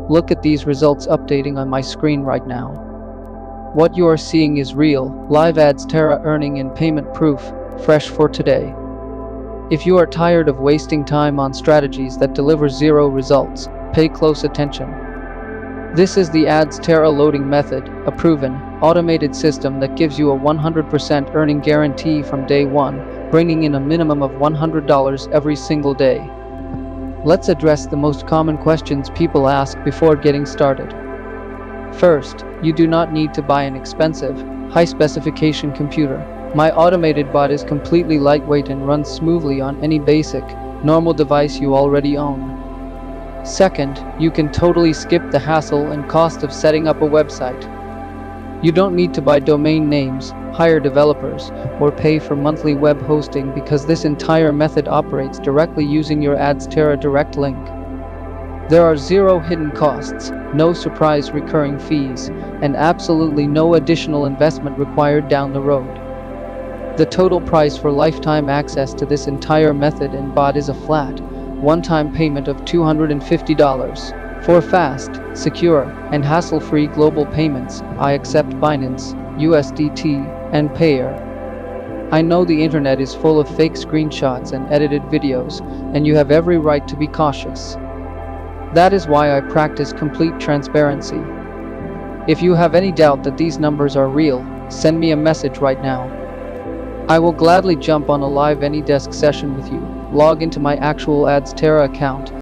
Look at these results updating on my screen right now. What you are seeing is real, live Adsterra earning and payment proof, fresh for today. If you are tired of wasting time on strategies that deliver zero results, pay close attention. This is the Adsterra loading method, a proven, automated system that gives you a 100% earning guarantee from day one, bringing in a minimum of $100 every single day. Let's address the most common questions people ask before getting started. First, you do not need to buy an expensive, high-specification computer. My automated bot is completely lightweight and runs smoothly on any basic, normal device you already own. Second, you can totally skip the hassle and cost of setting up a website. You don't need to buy domain names, hire developers, or pay for monthly web hosting because this entire method operates directly using your Adsterra direct link. There are zero hidden costs, no surprise recurring fees, and absolutely no additional investment required down the road. The total price for lifetime access to this entire method and bot is a flat, one-time payment of $250. For fast, secure, and hassle-free global payments, I accept Binance, USDT, and Payout. I know the internet is full of fake screenshots and edited videos, and you have every right to be cautious. That is why I practice complete transparency. If you have any doubt that these numbers are real, send me a message right now. I will gladly jump on a live AnyDesk session with you. Log into my actual Adsterra account,